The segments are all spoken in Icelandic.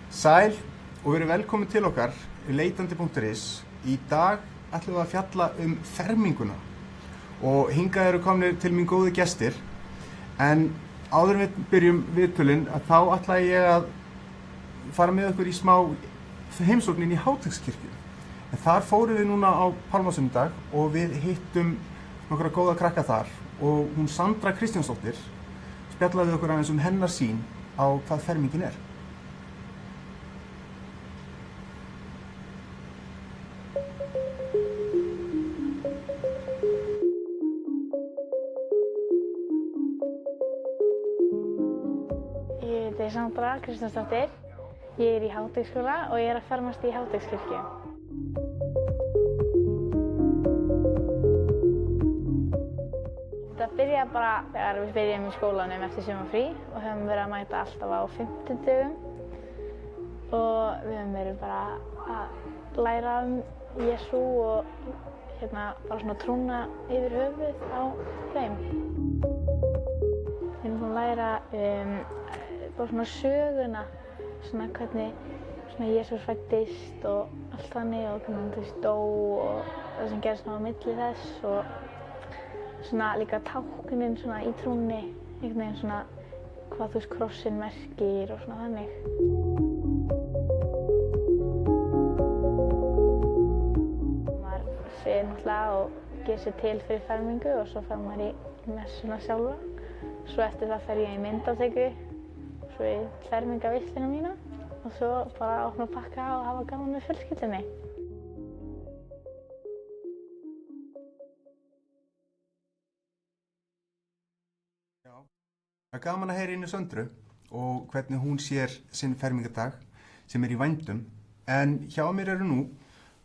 Sæl og verið velkomin til okkar leitandi.is. Í dag ætlum við að fjalla ferminguna og hingað eru komnir til mín góði gestir. En áður en við byrjum viðtölin þá ætla ég að fara með okkur í smá heimsókn inn í Háteigskirkju. En þar fórum við núna á Pálmasunnudag og við hittum nokkra góða krakka þar og hún Sandra Kristjánsdóttir spjallaði okkur aðeins hennar sýn á hvað fermingin er. Ég heiti Sandra Kristjánsdóttir, ég í Háteigskóla og ég að fermast í Háteigskirkju. Þetta byrjaði bara þegar við byrjum í skólanum eftir sumarfrí og höfum verið að mæta alltaf á 50 og við höfum verið bara að læra Jesú og bara svona trúna yfir höfuð á þeim. Við erum búin að læra bara svona söguna, svona hvernig Jesús fæddist og allt þannig og hvernig hann dó og það sem gerðist á milli þess og svona líka táknin svona í trúnni, einhvern veginn svona hvað krossinn merkir og svona þannig. Maður fer náttúrulega og gerir sér til fyrir fermingu og svo fer maður í messuna sjálfa. Svo eftir það fer ég í myndatöku, svo í fermingaveisluna mína og svo bara opna pakka og hafa gaman með fjölskyldunni. Það er gaman að heyra inn í Söndru og hvernig hún sér sinn fermingardag sem í vændum. En hjá mér eru nú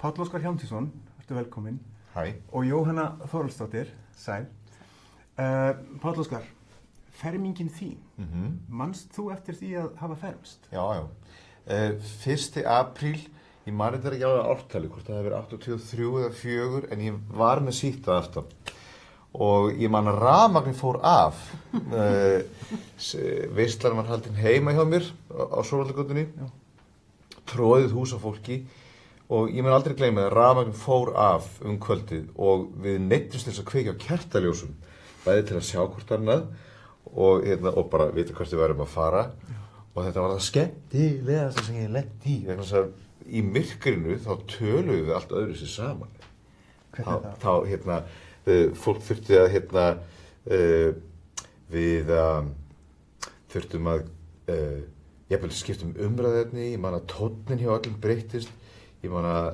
Páll Óskar Hjálmtýsson, ertu velkominn. Hæ. Og Jóhanna Þórhallsdóttir, sæl. Páll Óskar, fermingin þín, manst þú eftir því að hafa fermst? Já. 1. apríl, ég man þetta ekki alveg ártali, hvort það hefur verið 83 eða 4, en ég var með síta aftan. Og ég man að rafmagnið fór af. Veislan var haldin heima hjá mér á Sólvallagötunni, troðið hús af fólki og ég man aldrei gleyma að rafmagnið fór af kvöldið og við neyddumst þess að kveikja á kertaljósum, bæði til að sjá hvort annað og bara vita hvert við værum að fara. Og þetta var það skemmtilegasta sem ég lenti í, vegna þess að í myrkrinu þá töluðum við allt öðru sér saman. Þá fólk þurfti að við þurftum að jafnvel skipta umræðuefni, ég man að tónninn hjá öllum breyttist, ég man að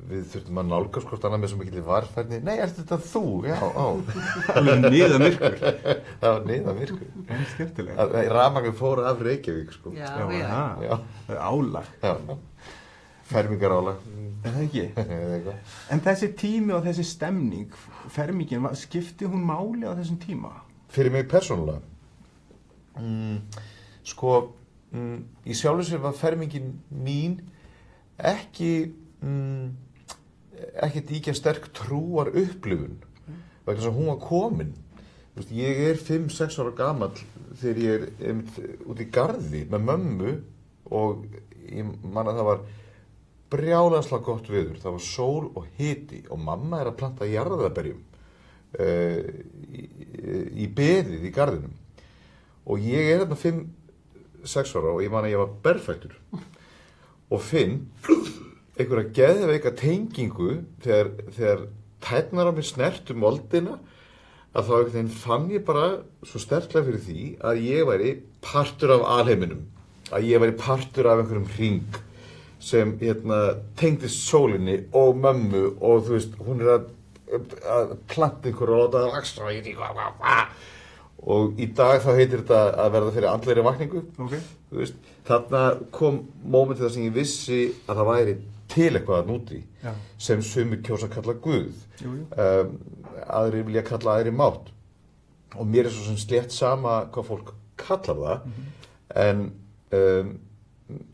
við þurftum að nálgast hvort annað með svo mikilli varfærni. Nei, er þetta þú? Já. Það var niðamyrkur. Það var niðamyrkur. En skemmtilegt. Rafmagnið fór af Reykjavík, sko. Já. Það er álag. Já. Fermingarálag. Er það ekki? En þessi tími og þessi stemning, fermingin, skipti hún máli á þessum tíma? Fyrir mig persónulega? Í sjálfu sér var fermingin mín ekkert ýkja sterk trúar upplifun vegna þess að hún var komin. Ég er 5-6 ára gamall þegar ég er út í garði með mömmu og ég man að það var brjálæðislega gott veður, það var sól og hiti og mamma er að planta jarðarberjum í beðið í garðinum og ég er 5-6 ára og ég man að ég var berfættur og finn einhverja geðveika tengingu þegar tærnar á mér snertu moldina að þá einhvern veginn fann ég bara svo sterklega fyrir því að ég væri partur af alheiminum, að ég væri partur af einhverjum hring sem tengdist sólinni og mömmu og þú veist, hún er að planta einhverju og láta það vaxa og ég veit ekki hvað. Og í dag þá heitir þetta að verða fyrir andlegri vakningu. Okay. Þú veist, þarna kom mómentið þar sem ég vissi að það væri til eitthvað að núti sem sumir kjósa að kalla Guð. Aðrir vilja kalla aðri mátt. Og mér er svo sem slétt sama hvað fólk kallar það,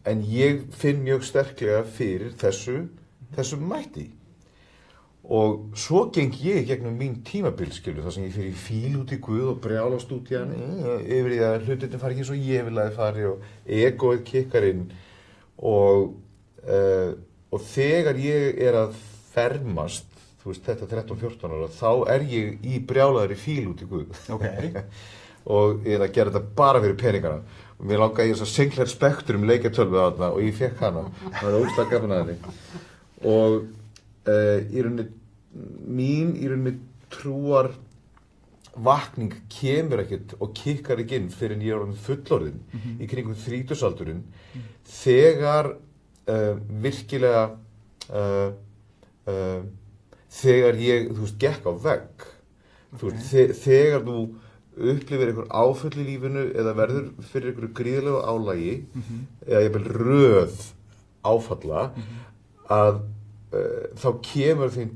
en ég finn mjög sterklega fyrir þessu mætti. Og svo geng ég gegnum mín tímabil, þar sem ég fyrir í fíl út í Guð og brjálast út í hann, yfir í að hlutirnir fari ekki eins og ég vil að þið fari og egoið kikkar inn og þegar ég að fermast, þú veist, þetta 13-14 ára, þá ég í brjálaðri fíl út í Guð. Okay. Og ég að gera þetta bara fyrir peningana. Og mér langaði ég þess að Sinclair Spectrum leikjartölvu þarna og ég fékk hana. Það var ógeðslega gaman að henni. Og í rauninni trúar vakning kemur ekkert og kikkar ekki inn fyrir en ég orðin fullorðinn í kringum 30-aldurinn þegar virkilega þegar ég, þú veist, gekk á vegg. Þú veist, þegar þú upplifir einhver áföll í lífinu eða verður fyrir einhverju gríðarlegu álagi eða jafnvel röð áfalla að þá kemur þeim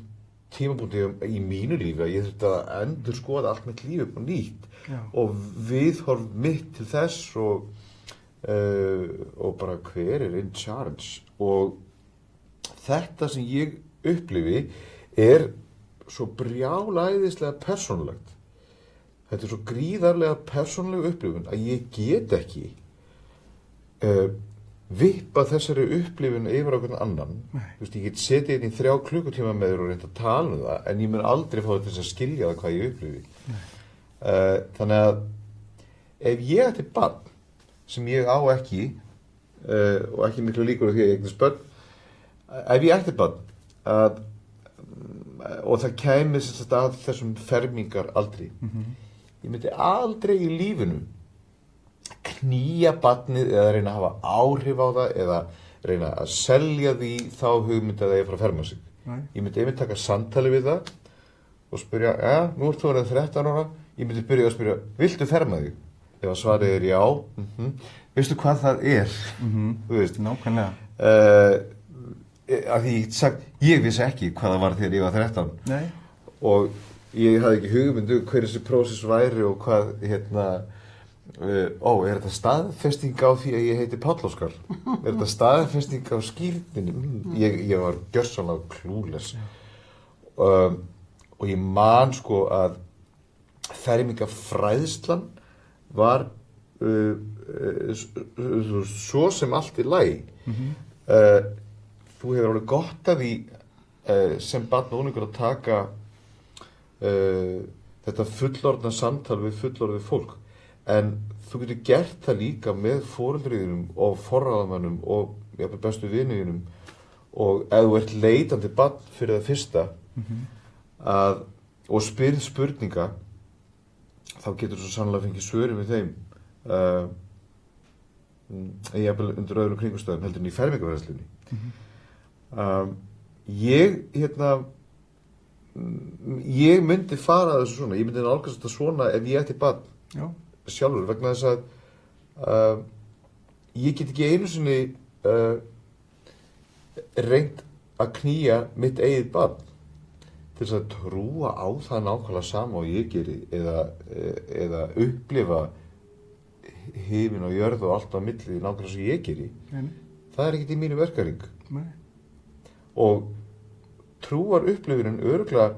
tímapunkti í mínu lífi að ég þurfti að endurskoða allt mitt líf upp á nýtt. Já. Og viðhorf mitt til þess og bara hver in charge. Og þetta sem ég upplifi svo brjálæðislega persónulegt. Þetta svo gríðarlega persónuleg upplifun að ég get ekki vippa þessari upplifun yfir á hvern annan. Þú veist, ég get setið inn í 3 klukkutíma með þér og reynt að tala um það, en ég mun aldrei fá þetta til að skilja það hvað ég upplifi. Þannig að ef ég ætti barn sem ég á ekki, og ekki miklu líkur á því að ég eignast börn, ef ég ætti barn og það kæmi sem sagt að þessum fermingar aldrei, ég myndi aldrei í lífinu knýja barnið eða reyna að hafa áhrif á það eða reyna að selja því þá hugmynd að það fara að ferma sig. Ég myndi einmitt taka samtali við það og spyrja, nú ert þú orðin 13 ára, ég myndi byrja að spyrja, viltu ferma þig? Ef að svarið já, veistu hvað það þú veist. Nákvæmlega. Af því ég vissi ekki hvað það var þegar ég var 13. Nei. Og ég hafði ekki hugmynd hver þessi prósess væri og hvað, er þetta staðfesting á því að ég heiti Páll Óskar? Er þetta staðfesting á skírninni? Ég var gjörsamlega clueless. Og ég man sko að fermingafræðslan var svo sem allt í lagi. Þú hefur alveg gott af því sem barn og unglingur að taka þetta fullorðna samtal við fullorðið fólk. En þú getur gert það líka með foreldriðinum og forráðamönnum og jafnvel bestu viniðinum og ef þú ert leitandi barn fyrir það fyrsta og spyrð spurninga þá getur svo sannlega fengið svörin við þeim jafnvel undir öðrum kringumstæðum heldur en í fermingarfræðslunni. Ég myndi fara þessu svona, ég myndi nálgast þetta svona ef ég ætti barn sjálfur vegna þess að ég get ekki einu sinni reynt að knýja mitt eigið barn til þess að trúa á það nákvæmlega sama og ég geri eða upplifa himinn og jörð og allt á milli nákvæmlega sem ég geri. Það ekkert í mínu verkahring. Og trúar upplifunin örugglega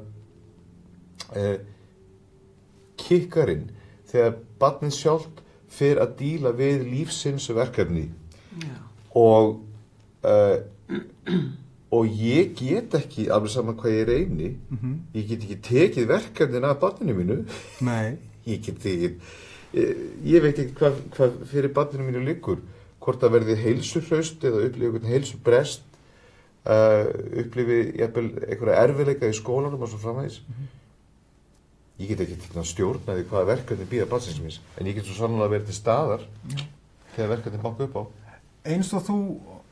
kikkarinn þegar barnið sjálft fer að díla við lífsins verkefni og ég get ekki, alveg saman hvað ég reyni, ég get ekki tekið verkefnin af barninu mínu. Nei. Ég veit ekki hvað fyrir barninu mínu liggur, hvort það verði heilsuhraust eða upplifi einhvern heilsubrest, upplifi jafnvel einhverja erfiðleika í skólanum og svo framvegis. Ég get ekki stjórnaði hvaða verkefni bíða barnsins míns, en ég get svo sannlega verið til staðar þegar verkefni banka upp á. Eins og þú,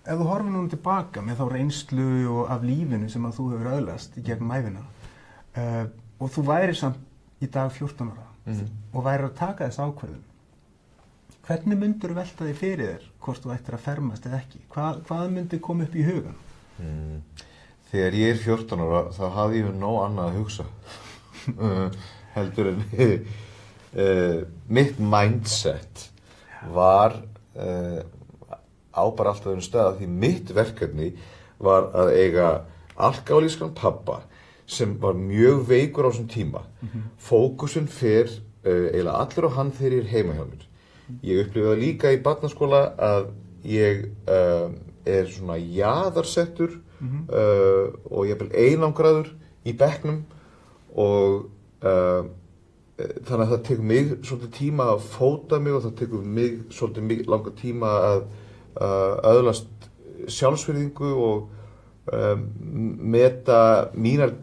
ef þú horfir núna tilbaka með þá reynslu og af lífinu sem að þú hefur öðlast í gegnum ævina og þú væri samt í dag 14 ára og væri að taka þess ákvörðun. Hvernig myndir þú velta þig fyrir þér hvort þú ættir að fermast eða ekki? Hvað myndi koma upp í hugan? Þegar ég 14 ára þá hafði ég nóg annað að hugsa. Heldur en mitt mindset var á bara alltaf öðrum stað því mitt verkefni var að eiga alkohólískan pabba sem var mjög veikur á þessum tíma. Fókusinn fer eiginlega allur á hann þegar ég heima hjá mér. Ég upplifi það líka í barnaskóla að ég er svona jaðarsettur og jafnvel einangraður í bekknum og þannig að það tekur mig svolítið tíma að fóta mig og það tekur mig svolítið langa tíma að öðlast sjálfsvirðingu og meta mínar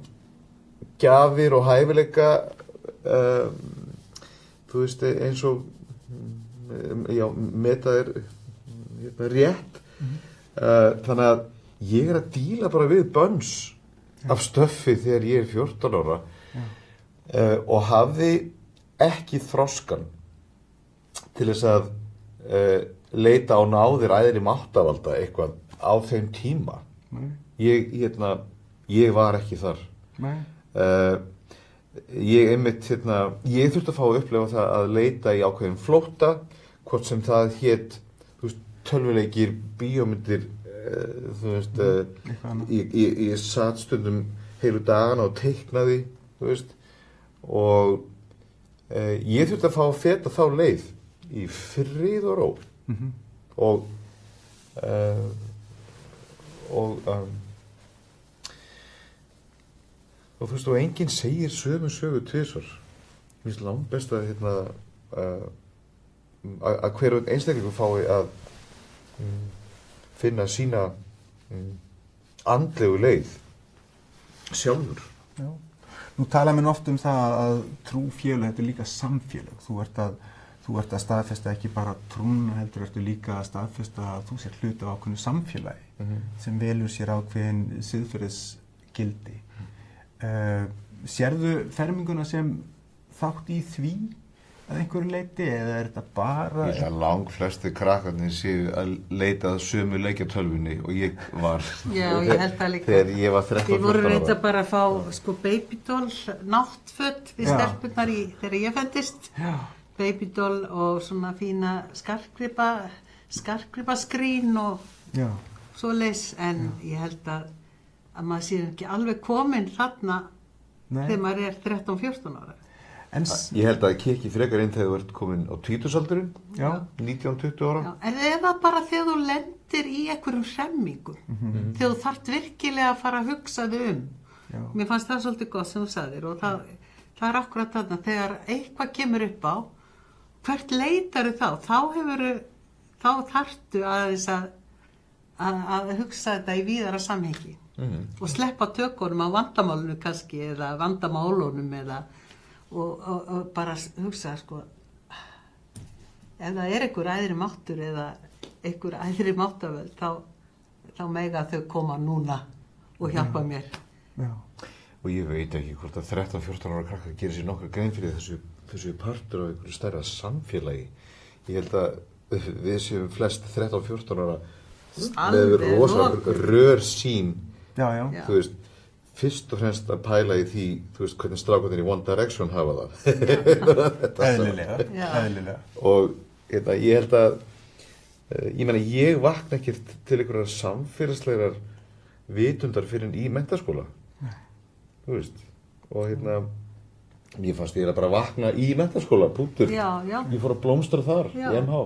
gjafir og hæfileika þú veist eins og já, meta rétt þannig að ég að díla bara við böns af stöffi þegar ég 14 ára og hafði ekki þroskan til þess að leita á náðir æðri máttavalda eitthvað á þeim tíma. Ég var ekki þar. Ég þurfti að fá að upplifa það að leita í ákveðin flótta, hvort sem það hét, þú veist, tölvuleikir, bíómyndir, þú veist, ég sat stundum heilu dagana og teiknaði, þú veist, og ég þurfti að fá að feta þá leið í frið og ró og þú veist, og enginn segir sömu sögu tvisvar. Mér finnst langbest að hver einstaklingur fái að finna sína andlegu leið sjálfur. Já. Nú tala menn oft það að trúfélög, þetta líka samfélög. Þú ert að staðfesta ekki bara trúna, heldur ertu líka að staðfesta að þú sér hluti af ákveðnu samfélagi sem velur sér ákveðin siðferðisgildi. Sérðu ferminguna sem þátt í því að einhverju leyti eða er þetta bara... Ég held að langflestir krakkarnir séu að leita að sömu leikjatölvunni og ég var Já, ég held það líka. Þegar ég var 13-14 ára. Við vorum reynda bara að fá sko babydoll náttföt við stelpurnar þegar ég fæddist. Babydoll og svona fína skartgripaskrín og svoleiðis en ég held að maður sé ekki alveg kominn þarna þegar maður er 13-14 ára. Ég held að kikki frekar inn þegar þú ert komin á tvítugsaldurinn, 19-20 ára. Já, en eða bara þegar þú lendir í einhverjum hremmingum, þegar þú þarft virkilega að fara að hugsa þig Mér fannst það svolítið gott sem þú sagðir og það er akkurat þarna, þegar eitthvað kemur upp á, hvert leitar þá þarftu aðeins að hugsa þetta í víðara samhengi og sleppa tökunum á vandamálunum kannski eða vandamálunum og bara hugsa sko ef það er einhver æðri máttur eða einhver æðri máttavöld þá mega þau koma núna og hjálpa mér. Og ég veit ekki hvort að 13-14 ára krakkar gerir sér nokkra grein fyrir þessu partur af einhverju stærra samfélagi. Ég held að við séum flest 13-14 ára með rosalega rör sín. Þú veist, fyrst og fremst að pæla í því, þú veist, hvernig strákarnir í One Direction hafa það. Eðlilega. Og ég held að, ég vakna ekkert til einhverjar samfélagslegar vitundar fyrir í menntaskóla. Þú veist, og mér fannst ég bara vakna í menntaskóla, punktur. Ég fór að blómstra þar, í MH.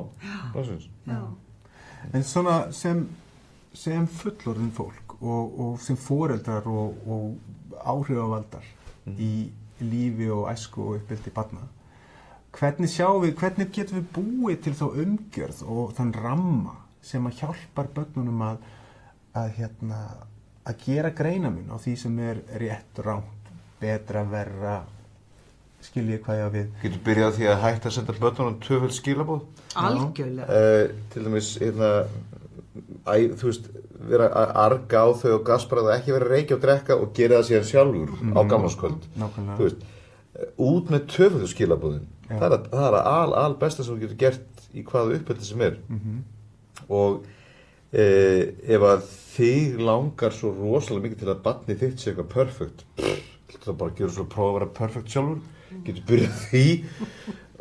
En svona sem fullorðin fólk og sem foreldrar og áhrifavaldar í lífi og æsku og uppeldi barna, hvernig getum við búið til þá umgjörð og þann ramma sem að hjálpar börnunum að gera greinamun á því sem er rétt, rangt, betra, verra, skiljið hvað ég á við. Getur byrjað því að hætta að senda börnunum tvöföld skilaboð? Algjörlega. Til dæmis, þú veist, vera að arga á þau og gaspara ekki vera að reykja og drekka og gera það síðan sjálfur á gamlárskvöld. Þú veist, út með tvöföldu skilaboðin. Það er al besta sem þú getur gert í hvaða uppeldi sem er. Og ef að þig langar svo rosalega mikið til að barnið þitt sé eitthvað perfect, þá bara gjörðu svo að prófa að vera perfect sjálfur, getur byrjað því.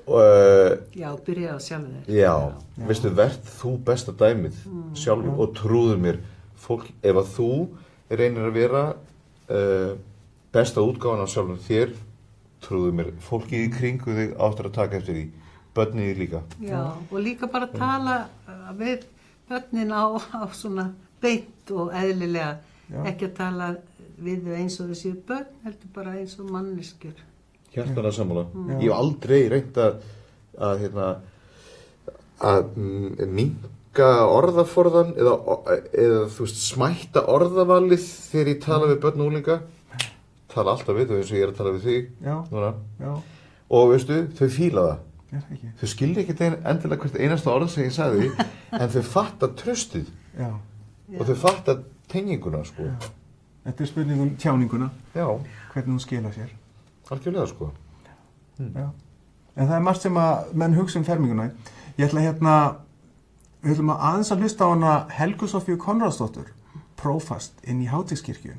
Byrjað á sjálfur þér. Veistu, verð þú besta dæmið sjálfur og trúður mér, fólk, ef að þú reynir að vera besta útgáfan af sjálfur þér, trúður mér, fólkið í kringu þig áttur að taka eftir því, börnið líka. Og líka bara tala við börnin á svona beint og eðlilega, Já. ekki að tala við þau eins og þau séu börn, heldur bara eins og manneskjur. Hjartanlega sammála. Ég hef aldrei reynt að minnka orðaforðan eða þú veist, smætta orðavalið þegar ég tala við börn og unglinga. Tala alltaf við þau eins og ég er að tala við þig. Já. Núna. Já. Og veistu, þau fíla það. Já, ekki. Þau skilja ekki endilega hvert einasta orð sem ég sagði, en þau fatta tröstið Já. og þau fatta tenginguna, sko. Já. Þetta er spurning um tjáninguna, Já, hvernig hún skila sér. algjörlega, sko. Já. En það er margt sem að menn hugsa um ferminguna. Ég ætla við ætlum að aðeins að hlusta á hana Helgu Sofíu Konráðsdóttur, prófast inn í Háteigskirkju.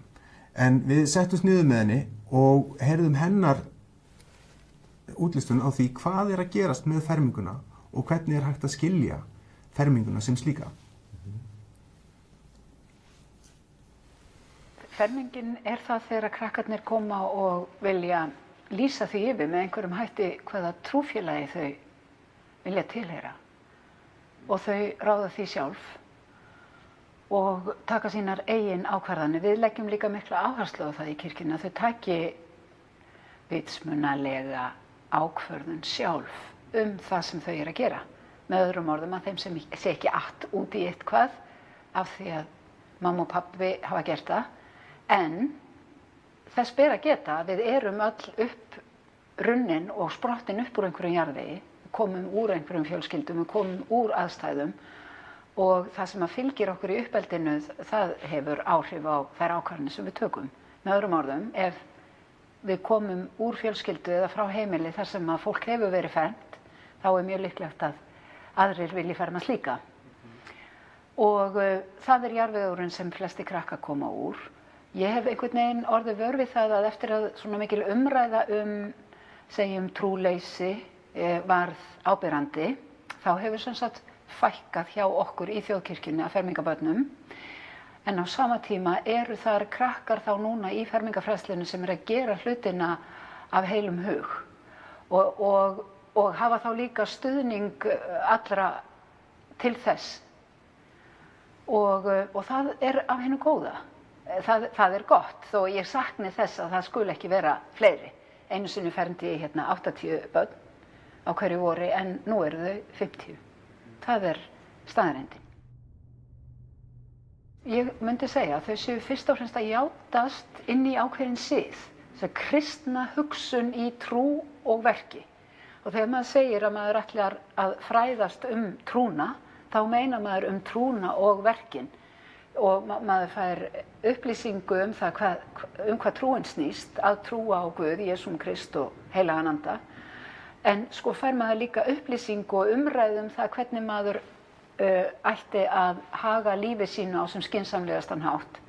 En við settumst niður með henni og heyrðum hennar útlistun á því hvað er að gerast með ferminguna og hvernig er hægt að skilja ferminguna sem slíka. Fermingin er það þegar krakkarnir koma og vilja lýsa því yfir með einhverjum hætti hvaða trúfélagi þau vilja tilheyra og þau ráða því sjálf og taka sínar eigin ákvarðanir. Við leggjum líka mikla áherslu á það í kirkjunni að þau taki vitsmunalega ákvörðun sjálf það sem þau eru að gera. Með öðrum orðum að þeim sem sé ekki att út í eitthvað af því að mamma og pabbi hafa gert það. En þess ber að geta að við erum öll runnin og sprottin upp úr einhverjum jarðvegi. Við komum úr einhverjum fjölskyldum, við komum úr aðstæðum og það sem að fylgir okkur í uppeldinu, það hefur áhrif á þær ákvarðanir sem við tökum. Með öðrum orðum, ef við komum úr fjölskyldu eða frá heimili þar sem að fólk hefur verið fermt, þá er mjög líklegt að aðrir vilji fermast líka. Og það er jarðvegurinn sem flesti krakkar koma úr. Ég hef einhvern veginn orðið vör við það að eftir að svona mikil umræða segjum trúleysi varð áberandi, þá hefur sem sagt fækkað hjá okkur í þjóðkirkjunni að fermingabörnum. En á sama tíma eru þar krakkar þá núna í fermingafræðslinu sem eru að gera hlutina af heilum hug og hafa þá líka stuðning allra til þess. Og það er af hinu góða. Það er gott, þó ég sakni þess að það skuli ekki vera fleiri. Einu sinni fermdi ég 80 börn á hverju vori en nú eru þau 50. Það er staðreyndin. Ég myndi segja að þau séu fyrst og fremst að játast inn í ákveðin sið, þess kristna hugsun í trú og verki. Og þegar maður segir að maður ætlar að fræðast trúna, þá meina maður trúna og verkin. Og maður fær upplýsingu hvað trúin snýst, að trúa á Guð, Jesúm Krist og heilagan anda. En sko fær maður líka upplýsingu og umræðu það hvernig maður ætti að haga lífi sínu á sem skynsamlegastan hátt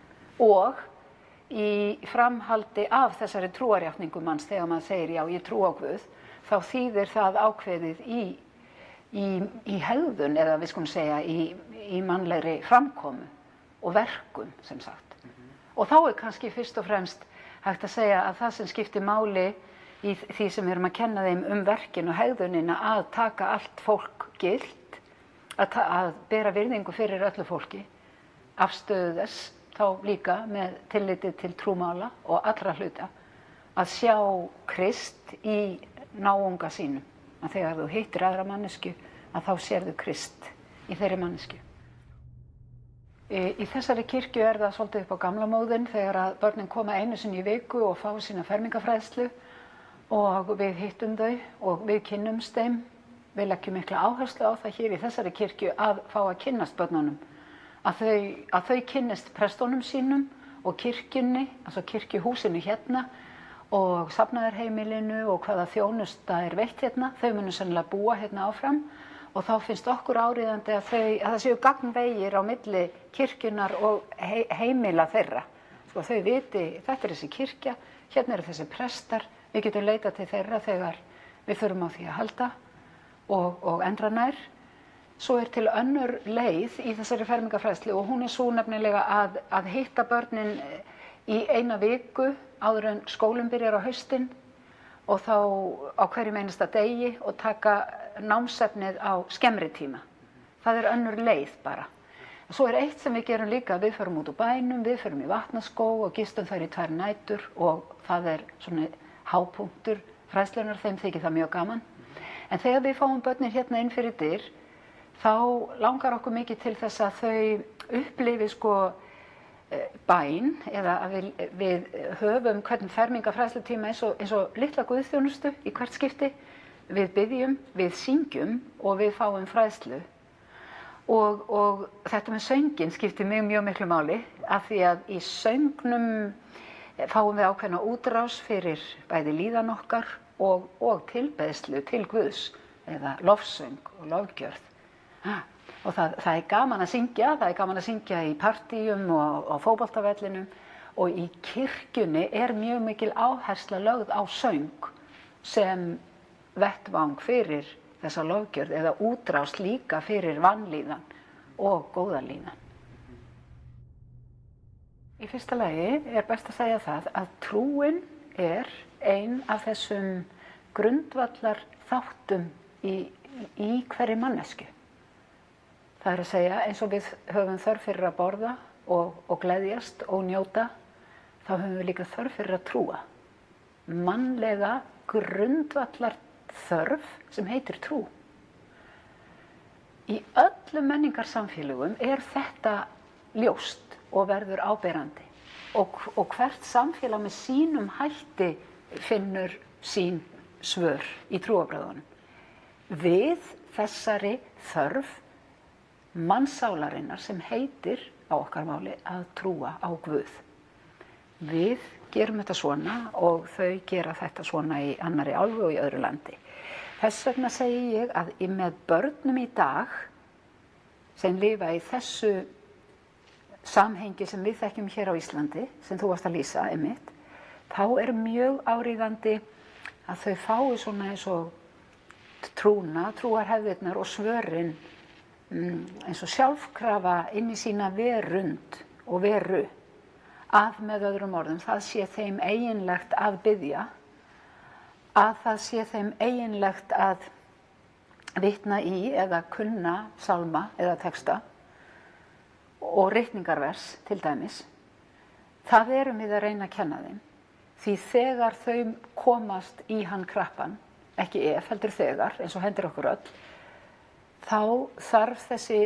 og í framhaldi af þessari trúarjátningu manns þegar maður segir já ég trú á Guð þá þýðir það ákveðið í hegðun eða við skulum segja í mannlegri framkomu og verkum sem sagt. Og þá er kannski fyrst og fremst hægt að segja að það sem skiptir máli í því sem við erum að kenna þeim verkin og hegðunina að taka allt fólk gilt að bera virðingu fyrir öllu fólki, afstöðu þess, þá líka með tilliti til trúmála og allra hluta, að sjá Krist í náunga sínum. Að þegar þú hittir aðra mannesku, að þá sérðu Krist í þeirri mannesku. Í þessari kirkju er það svolítið upp á gamlamóðin þegar að börnin koma einu sinni í viku og fá sína fermingafræðslu og við hittum þau og við kynnumst þeim. Við leggjum mikla áherslu á það hér í þessari kirkju að fá að kynnast börnunum. Að þau kynnist prestunum sínum og kirkjunni, altså kirkjuhúsinu hérna og safnaðarheimilinu og hvaða þjónusta er veitt hérna. Þau munu sennilega búa hérna áfram og þá finnst okkur áríðandi að það séu gagnvegir á milli kirkjunar og heimila þeirra. Sko þau viti, þetta er þessi kirkja, hérna eru þessi prestar, við getum leitað til þeirra þegar við þurfum á því að halda. Og endra nær. Svo er til önnur leið í þessari fermingafræðslu og hún er svo nefnilega að hitta börnin í eina viku áður en skólinn byrjar á haustin og þá á hverjum einasta degi og taka námsefnið á skemmri tíma. Það er önnur leið bara. Svo eitt sem við gerum líka, við förum út úr bænum, við förum í Vatnaskóg og gistum þær í 2 nætur og það svona hápunktur fræðslunnar, þeim þykir það mjög gaman. En þegar við fáum börnin hérna inn fyrir dyr, þá langar okkur mikið til þess að þau upplifi sko bæn, eða að við höfum hvernig fermingarfræðslutíma eins og litla guðþjónustu í hvert skipti. Við biðjum, við syngjum og við fáum fræðslu. Og þetta með sönginn skiptir mig mjög miklu máli, af því að í söngnum fáum við ákveðna útrás fyrir bæði líðan okkar og tilbeiðslu til Guðs, eða lofsöng og lofgjörð. Og það gaman að syngja, það gaman að syngja í partíum og á fótboltavellinum, og í kirkjunni mjög mikil áhersla lögð á söng sem vettvang fyrir þessa lofgjörð, eða útrás líka fyrir vanlíðan og góðalíðan. Í fyrsta lagi best að segja það að trúin ein af þessum grundvallar þáttum í hverri mannesku. Það að segja, eins og við höfum þörf fyrir að borða og gleðjast og njóta, þá höfum við líka þörf fyrir að trúa. Mannlega grundvallar þörf sem heitir trú. Í öllum menningarsamfélögum þetta ljóst og verður áberandi, og hvert samfélag með sínum hætti finnur sín svör í trúarbrögðunum. Við þessari þörf mannsálarinnar sem heitir á okkar máli að trúa á Guð. Við gerum þetta svona og þau gera þetta svona í annarri álfu og í öðru landi. Þess vegna segi ég að með börnum í dag sem lifa í þessu samhengi sem við þekkjum hér á Íslandi, sem þú varst að lýsa einmitt, þá mjög áríðandi að þau fái svona eins og trúarhefðirnar og svörin eins og sjálfkrafa inn í sína verund og veru, að með öðrum orðum það sé þeim eiginlegt að biðja, að það sé þeim eiginlegt að vitna í eða kunna sálma eða texta og ritningarvers til dæmis. Það við að reyna að kenna þeim, því þegar þau komast í hann krappan, ekki heldur þegar, eins og hendir okkur öll, þá þarf þessi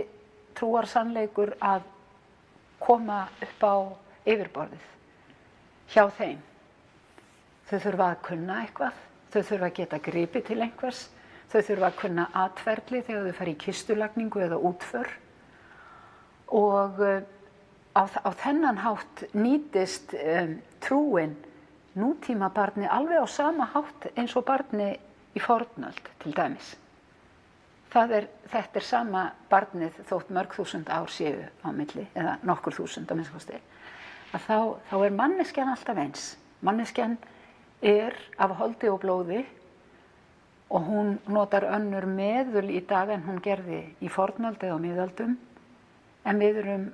trúarsannleikur að koma upp á yfirborðið hjá þeim. Þau þurfa að kunna eitthvað, þau þurfa að geta gripið til einhvers, þau þurfa að kunna atferli þegar þau fara í kistulagningu eða útför, og á þennan hátt nýtist trúin nútíma barni alveg á sama hátt eins og barni í fornöld til dæmis. Þetta sama barnið þótt mörg þúsund ár séu á milli, eða nokkur þúsund á minnsta kosti, að þá manneskjan alltaf eins. Manneskjan af holdi og blóði og hún notar önnur meðul í dag en hún gerði í fornöld eða á miðöldum, en við erum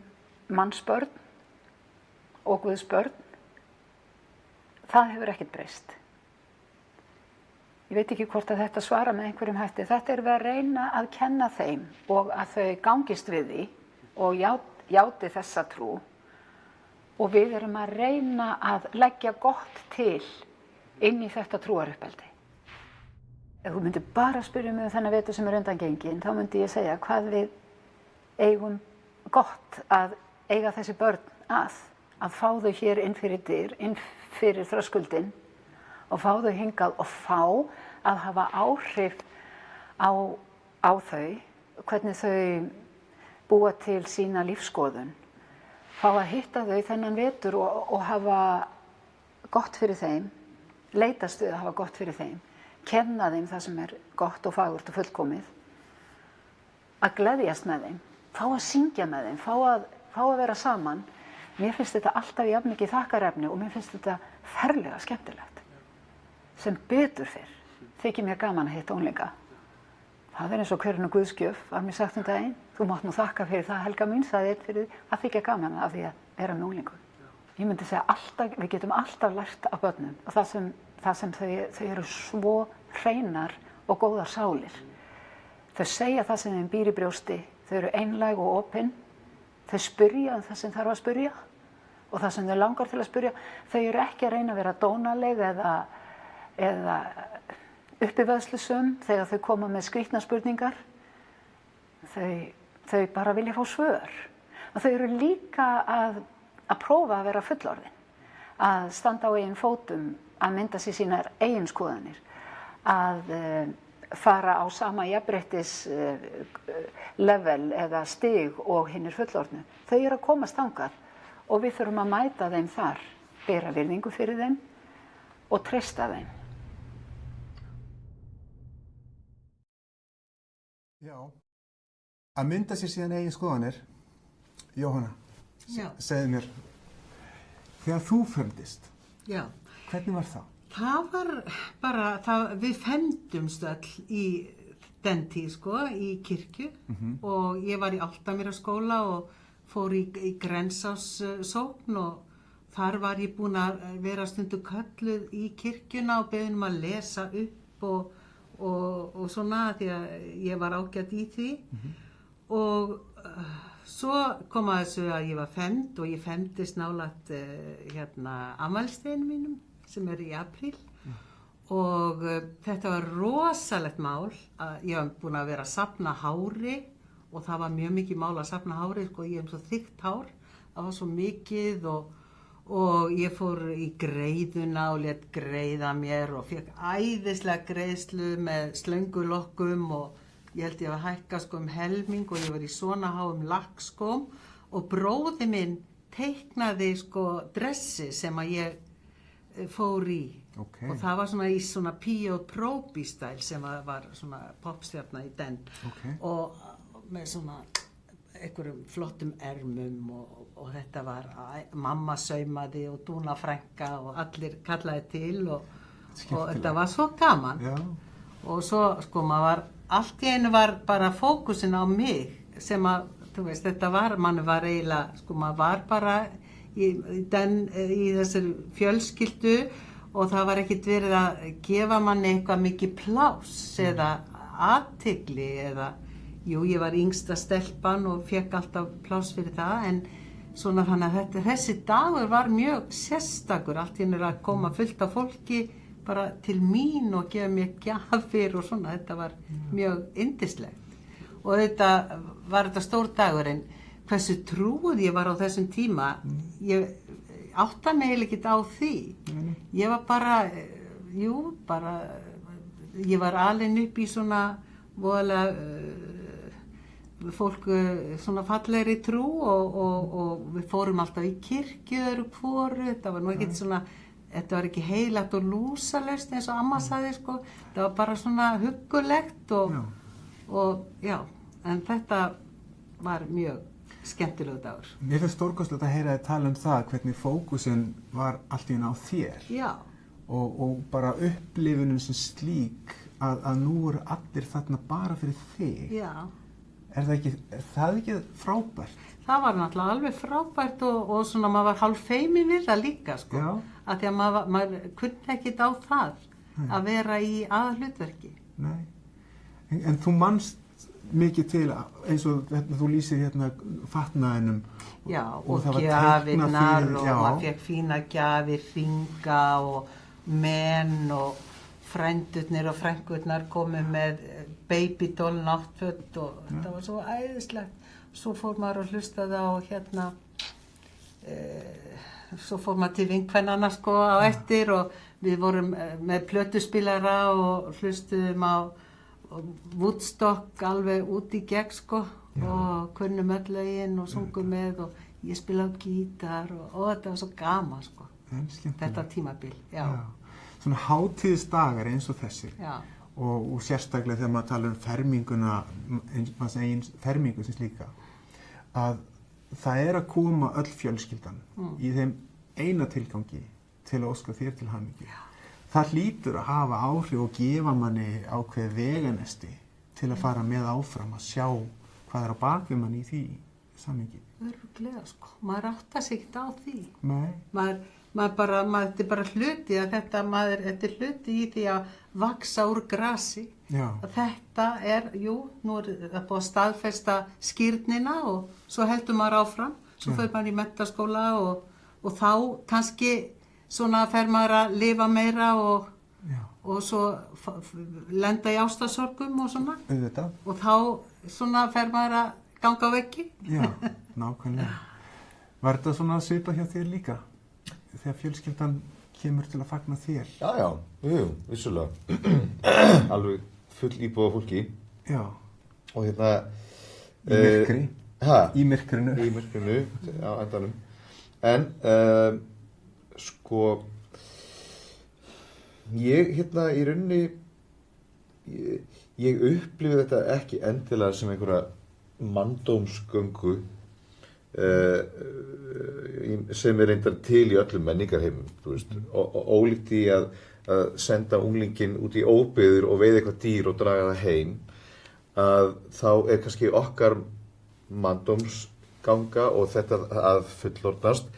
mannsbörn og Guðsbörn. Það hefur ekkert breyst. Ég veit ekki hvort að þetta svara með einhverjum hætti. Þetta við að reyna að kenna þeim og að þau gangist við því og játi þessa trú, og við erum að reyna að leggja gott til inn í þetta trúaruppeldi. Ef þú myndir bara spyrja mig þennan vetur sem undangengin, þá myndi ég segja hvað við eigum gott að eiga þessi börn að fá þau hér inn fyrir dyr, inn fyrir þröskuldinn, og fá þau hingað og fá að hafa áhrif á þau, hvernig þau búa til sína lífsskoðun, fá að hitta þau þennan vetur og hafa gott fyrir þeim, leitast við að hafa gott fyrir þeim, kenna þeim það sem gott og fagurt og fullkomið, að gleðjast með þeim, fá að syngja með þeim, fá að vera saman. Mér finnst þetta alltaf jafn mikið þakkarefni og mér finnst þetta ferlega skemmtilegt. Sem betur fyrr þykir mér gaman að hitta unglinga. Það eins og hverjum Guðsgjöf, var mér sagt daginn. Þú mátt nú þakka fyrir það, Helga mín, það fyrir að þykja gaman af því að vera með unglingur. Ég myndi segja alltaf, við getum alltaf lært af börnum, og það sem þau eru svo hreinar og góðar sálir. Þau segja það sem þeim býr í brjósti, þau eru einlæg og opin, Þau spyrja það sem þarf að spyrja og það sem þau langar til að spyrja. Þau eru ekki að reyna að vera dónaleg eða uppivöðslusum þegar þau koma með skrýtnar spurningar. Þau bara vilja fá svör. Og þau eru líka að prófa að vera fullorðin, að standa á eigin fótum, að mynda sér sínar eigin skoðanir, að fara á sama jafnréttis level eða stig og hinnir fullorðnu. Þau eru að komast þangað og við þurfum að mæta þeim þar, bera virðingu fyrir þeim og treysta þeim. Já, að mynda sér síðan eigin skoðanir. Jóhanna, segðu mér, þegar þú fermdist, hvernig var það? Það var bara, við fermdumst öll í den tíð, sko, í kirkju og ég var í Álftamýraskóla og fór í Grensássókn og þar var ég búin að vera stundu kölluð í kirkjuna og beðin að lesa upp og svona því að ég var ágætt í því og svo kom að þessu að ég var fermd og ég fermdist nálægt afmælisdeginum mínum sem í apríl og þetta var rosalegt mál að ég var búin að vera að safna hári og það var mjög mikið mál að safna hári, sko, ég svo þykkt hár, það var svo mikið og ég fór í greiðuna og lét greiða mér og fekk æðislega greiðslu með slöngulokkum og ég held ég að hækka sko helming og ég var í svona háum lakkskóm og bróði minn teiknaði sko dressi sem að ég fór í og það var svona í svona P.O. Proby stæl sem var svona popstjarna í den og með svona einhverjum flottum ermum og þetta var mamma saumaði og Dúna frænka og allir kallaði til og þetta var svo gaman og svo sko allt í einu var bara fókusin á mig sem að, þú veist, þetta var, mann var eiginlega, sko maður var bara í þessari fjölskyldu og það var ekkert verið að gefa manni eitthvað mikið pláss eða athygli eða, jú, ég var yngsta stelpan og fekk alltaf pláss fyrir það en svona þannig að þessi dagur var mjög sérstakur, allt í einu að koma fullt af fólki bara til mín og gefa mér gjafir og svona, þetta var mjög yndislegt og þetta var þetta stór dagur en hversu trúið ég var á þessum tíma, ég átta mig eiginlega ekkert á því. Ég var bara, ég var alin upp í svona voðalega fólk svona fallegri trú og við fórum alltaf í kirkju öðru hvoru, þetta var nú ekkert svona, þetta var ekki heilagt og lúsalaust eins og amma sagði sko, þetta var bara svona huggulegt og já, en þetta var mjög skemmtilegu dagur. Mér finnst stórkostlegt að heyra þið tala það hvernig fókusin var allt í einu á þér. Já. Og bara upplifunin sem slík að nú eru allir þarna bara fyrir þig. Já. Er það ekki frábært? Það var náttúrulega alveg frábært og svona maður var hálf feimin við það líka sko. Já. Af því að maður kunni ekkert á það að vera í aðalhlutverki. Nei. En þú manst mikið til eins og þú lýsir hérna fatnaðinum og gjafirnar og maður fekk fína gjafir, hringa og menn og frændurnir og frænkurnar komu með babydoll náttföt og þetta var svo æðislegt. Svo fór maður að hlusta það á svo fór maður til vinkvennanna sko á eftir og við vorum með plötuspilara og hlustuðum á Woodstock alveg út í gegn sko og kunnum öll lögin og sungum með og ég spilaði gítar og þetta var svo gaman sko. Þetta tímabil, Svona hátíðisdagar eins og þessi og sérstaklega þegar maður tala ferminguna, fermingu sem slíka, að það að koma öll fjölskyldan í þeim eina tilgangi til að óska þér til hamingju. Það hlýtur að hafa áhrif og gefa manni ákveð veganesti til að fara með áfram að sjá hvað á bakvið manni í því samhengi. Örugglega sko, maður áttar sig ekkert á því. Nei. þetta er bara hluti að þetta er hluti í því að vaksa úr grasi. Já. Að þetta nú er það búið að staðfesta skírnina og svo heldur maður áfram, svo fer maður í menntaskóla og þá kannski svona fer maður að lifa meira og svo lenda í ástarsorgum og svona. Auðvitað. Og þá svona fer maður að ganga á veggi. Já, nákvæmlega. Var þetta svona að svipa hjá þér líka? Þegar fjölskyldan kemur til að fagna þér? Já, vissulega. Alveg full íbúða fólki. Já. Og hérna... Í myrkri? Í myrkrinu? Í myrkrinu, á endanum. En, sko, ég hérna í rauninni, ég upplifi þetta ekki endilega sem einhverja manndómsgöngu sem reyndar til í öllum menningarheimum, þú veist, og ólíkt í að senda unglinginn út í óbyggðir og veiða eitthvað dýr og draga það heim, að þá kannski okkar manndómsganga og þetta að fullorðnast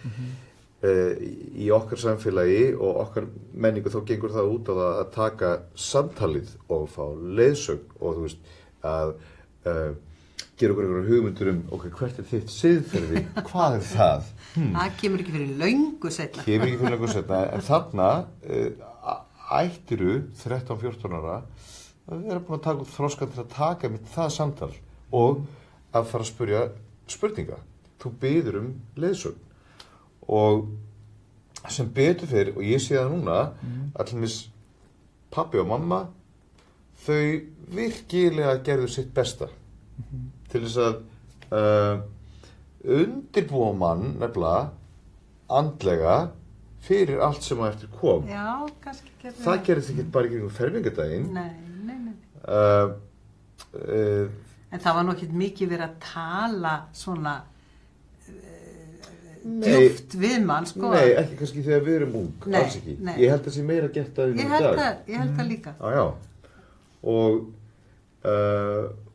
í okkar samfélagi og okkar menningu, þá gengur það út á það að taka samtalið og fá leiðsögn og þú veist að gera okkur einhverjar hugmyndur hvert er þitt siðferði, hvað er það? Það kemur ekki fyrir löngu seinna. Kemur ekki fyrir löngu seinna, en þarna ættiru 13-14 ára að vera búin að taka út þroskan til að taka mitt það samtal og að fara að spyrja spurninga. Þú biður leiðsögn og sem betur fyrir, og ég sé það núna, allir pabbi og mamma, þau virkilega gerðu sitt besta til þess að undirbúa mann nefnilega andlega fyrir allt sem á eftir kom. Já, kannski gerði það gerðist ekki bara í kringum fermingardaginn. Nei. En það var nú ekkert mikið verið að tala svona djúpt við mann, sko. Nei, ekki kannski þegar við erum ung, alls ekki. Nei. Ég held að sé meira gert að því í dag. Ég held það líka. Já.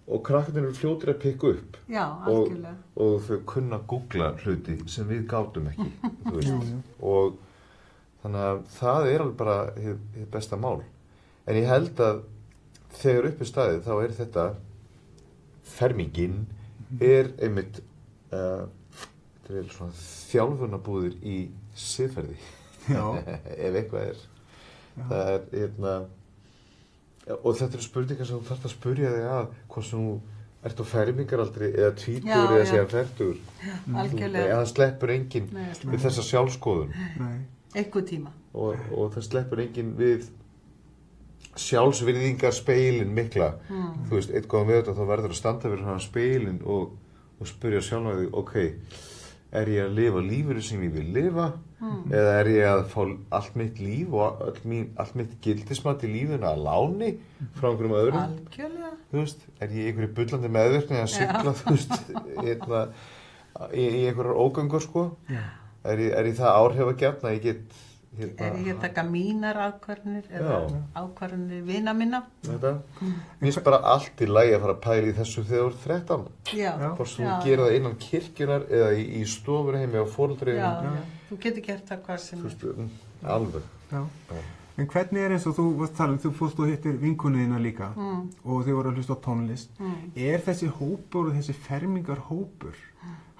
Og krakkarnir eru fljótir að pikka upp. Já, algjörlega. Og þau kunna að googla hluti sem við gátum ekki, þú veist. Og þannig að það er alveg bara hið besta mál. En ég held að þegar upp er staðið þá er þetta, fermingin einmitt, þetta er svona þjálfunarbúðir í siðferði. Já. Ef eitthvað er. Já. Það er, og þetta eru spurningar sem þú þarft að spyrja þig að hvort sem þú ert á fermingaraldri eða tvítugur eða síðan fertugur. Algjörlega. Það sleppur enginn við þessa sjálfskoðun. Einhver tíma. Og það sleppur enginn við sjálfsvirðingarspeilin mikla. Þú veist, eitthvað með þetta þá verður að standa fyrir hana speilin og spyrja sjálf þig, ok, er ég að lifa lífinu sem ég vil lifa eða er ég að fá allt mitt líf og allt mitt gildismat í lífinu að láni frá einhverjum öðrum? Algjörlega. Þú veist, er ég einhverju bullandi meðvirkni að sigla, þú veist, í einhverjar ógöngur, sko? Já. Er ég það áhrifagjarn að ég get... Er ég að taka mínar ákvarðanir eða ákvarðanir vina minna? Þetta. Mér finnst bara allt í lagi að fara að pæla í þessu þegar þú ert 13. Já. Hvort þú gerir það innan kirkjunar eða í stofurheimi á foreldriðinu. Já. Þú getur gert það hvað sem er. Alveg. Já. En hvernig er eins og þú varst talað, þú fórst og hittir vinkonuna líka og þið voru að hlusta á tónlist. Er þessi hópur og þessi fermingarhópur,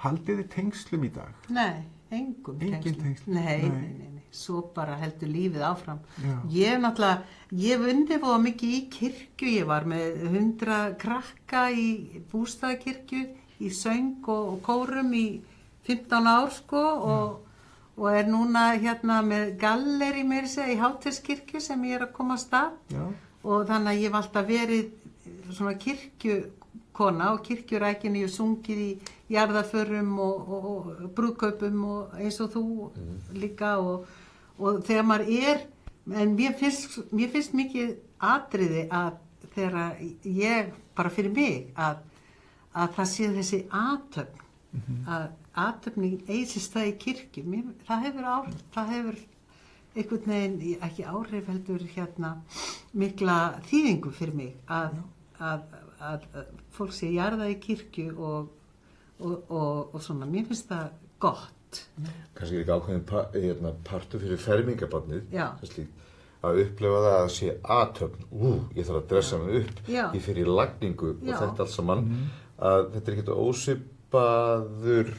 haldið þið tengslum í dag? Nei, engum tengslum. Nei. Svo bara heldur lífið áfram. Já. Ég vundi fóða mikið í kirkju, ég var með 100 krakka í bústaðakirkju, í söng og kórum í 15 ár, sko, og er núna hérna með galleri meira segja í Háteigskirkju sem ég er að koma að stað. Já. Og þannig að ég hef alltaf verið svona kirkjukona og kirkjurækinu, ég hef sungið í jarðarförum og brúðkaupum og eins og þú líka og þegar maður en mér finnst mikið atriði að þegar ég, bara fyrir mig, að það sé þessi athöfn, að athöfnin eigi sér stað í kirkju, það hefur einhvern veginn, ekki áhrif heldur mikla þýðingu fyrir mig að fólk sé jarðað í kirkju og svona, mér finnst það gott gott. Kannski ekki ákveðin partur fyrir fermingabarnið, Já. að upplifa það að sé athöfn, ég þarf að dressa mig upp, Já. ég fer í lagningu og Já. þetta allt saman, að þetta ekkert ósvipaður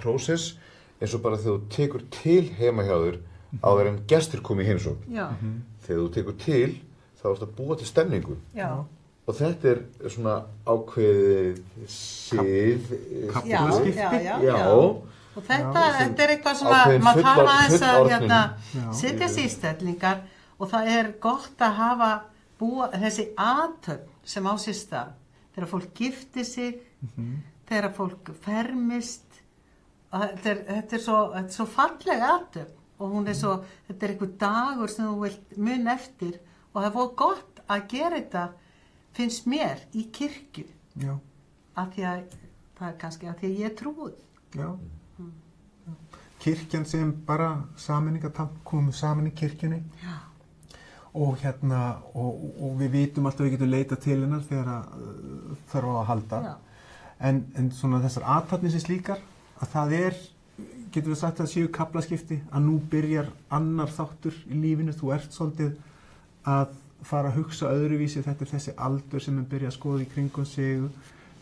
prósess eins og bara þegar þú tekur til heima hjá þér áður en gestir komi í heimsókn. Já, Þegar þú tekur til, þá ertu að búa til stemningu. já, Og þetta er svona ákveðið Kaflaskipti. Já. Og þetta er eitthvað svona, Ákveðin maður þarf aðeins að fullorðnun. setja sig í stellingar og það er gott að hafa þessi athöfn sem á sér stað. Þegar fólk giftir sig, þegar fólk fermist, þetta er svo falleg athöfn og hún er svo, þetta er einhver dagur sem þú vilt mun eftir og það er fór gott að gera þetta, finnst mér, í kirkju. Já, Af því að það er kannski af því að ég trúi. já. Kirkjan sem bara sameiningatákn, komum saman í kirkjunni. Já. Og og við vitum alltaf að við getum leitað til hennar þegar þarf á að halda. Já. En svona þessar athafnir sem slíkar, að það getum við sagt að séu kaflaskipti, að nú byrjar annar þáttur í lífinu, þú ert svolítið að fara að hugsa öðruvísi, þetta er þessi aldur sem byrja að skoða í kringum sig,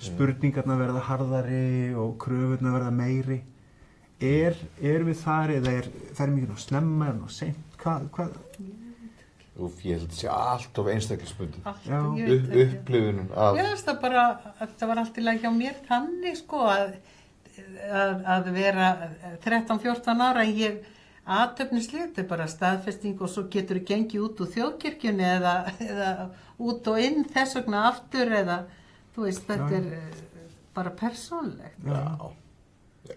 spurningarna verða harðari og kröfurna verða meiri. Er við þar eða er fermingin á snemma, er hún á seint? Hvað? Úf, ég held að sé allt of einstaklisbundið. Já. Ég veit ekki. Upplifunum af... Já, það var allt í lagi hjá mér þannig sko að vera 13-14 ára en ég athöfnislit er bara staðfesting og svo getur þú gengið út úr þjóðkirkjunni eða út og inn þess vegna aftur eða þú veist þetta er bara persónlegt. Já,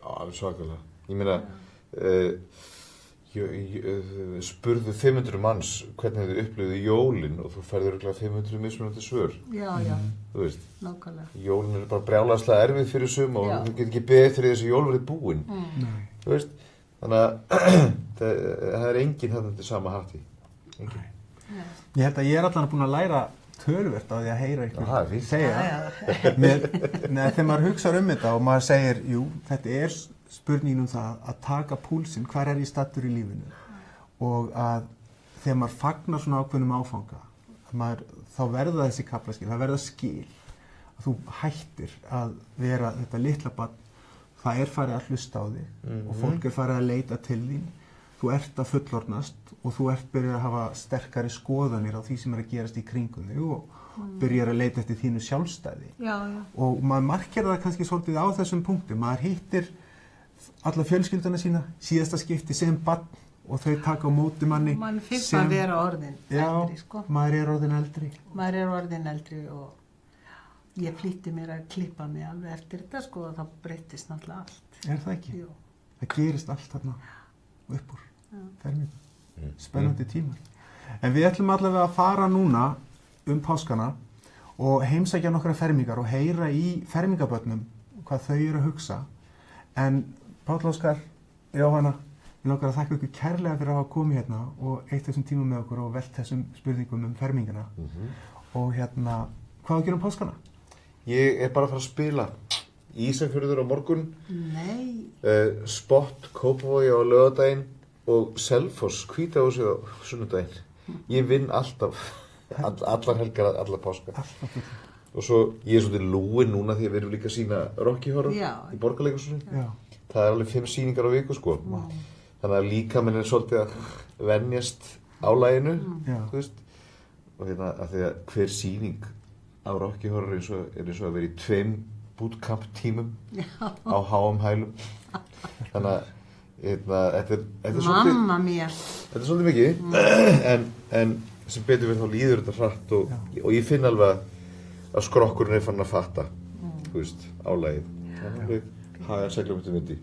alveg svakalega. Ég meina, spurðu 500 manns hvernig þið upplifðu jólin og þú færður örugglega 500 mismunandi svör. Já, Þú veist, nákvæmlega. jólin eru bara brjálæðslega erfið fyrir sum og Já. þú getur ekki beðið fyrir þessi jól verið búin. Þú veist, þannig að það er enginn þarna til sama hatti. Enginn. Ég held að ég er allan búin að læra töluvert á því að heyra Já, það er fínt. segja. Þegar maður hugsar þetta og maður segir, jú, þetta er spurningin það að taka púlsinn, hvar er ég stattur í lífinu og að þegar maður fagnar svona ákveðnum áfanga, þá verða þessi kaflaskil, það verða skil, að þú hættir að vera þetta litla barn, það er farið að hlusta á þig og fólk er farið að leita til þín, þú ert að fullorðnast og þú ert byrjað að hafa sterkari skoðanir á því sem er að gerast í kringum þig og byrjar að leita eftir þínu sjálfstæði. Já. Og maður markar það kannski svolítið á þessum punkti. Maður hittir alla fjölskylduna sína, síðasta skipti sem barn og þau taka á móti manni. Man finnst að vera orðin eldri, sko. Já, maður er orðin eldri. Maður er orðin eldri og ég flýtti mér að klippa mig alveg eftir þetta, sko, og þá breyttist náttúrulega allt. Er það ekki? Jú. Það gerist allt þarna upp úr fermingu. Spennandi tímar. En við ætlum allavega að fara núna páskana og heimsækja nokkra fermingar og heyra í fermingabörnum hvað þau eru að hugsa. En Páll Óskar, Jóhanna, ég langar að þakka ykkur kærlega fyrir að hafa komið hérna og eytt þessum tímum með okkur og velt þessum spurningum fermingana. Og hvað að gera páskana? Ég er bara að fara að spila Ísafjörður á morgun, Nei. Spott, Kópavogi á laugardaginn og Selfoss, Hvítahúsið á sunnudaginn. Ég vinn alltaf, allar helgar, allar páskar. Og svo, ég er svolítið lúinn núna því að við erum líka að sýna Rocky Horror í Borgarleikhúsinu. Já. Það er alveg 5 sýningar á viku, sko. Þannig að líkaminn er svolítið að venjast álaginu, þú veist. Og að því að hver sýning á Rocky Horror er eins og að vera í 2 bootcamp tímum á háum hælum. Þannig að þetta er svolítið... Mamma mér. Þetta er svolítið mikið, en sem betur við þá líður þetta hratt og ég finn alveg að skrokkurinn er fann að fatta, þú veist, álagið. Þannig að haga seglum eftir vindi.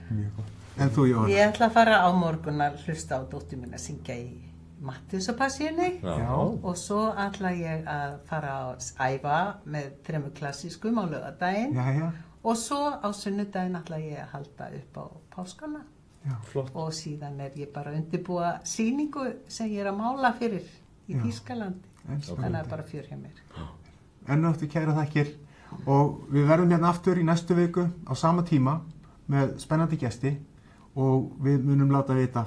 Mjög gott. En þú, Jóhanna? Ég ætla að fara á morgun að hlusta á dóttur mín að syngja í Matthíusapassíunni og svo ætla ég að fara að æfa með 3 klassískum á laugardaginn og svo á sunnudaginn ætla ég að halda upp á páskana. Flott. Og síðan er ég bara að undirbúa sýningu sem ég er að mála fyrir í Þýskalandi. Þannig að bara fjör hjá mér. Enn og aftur kæra þakkir og við verðum hérna aftur í næstu viku á sama tíma með spennandi gesti. og við munum láta vita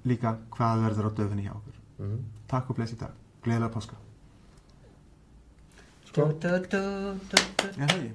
líka hvað verður á döfinni hjá okkur. Takk og bless í dag. Gleðilega páska. Du, du, du, du, du. Já, það ekki.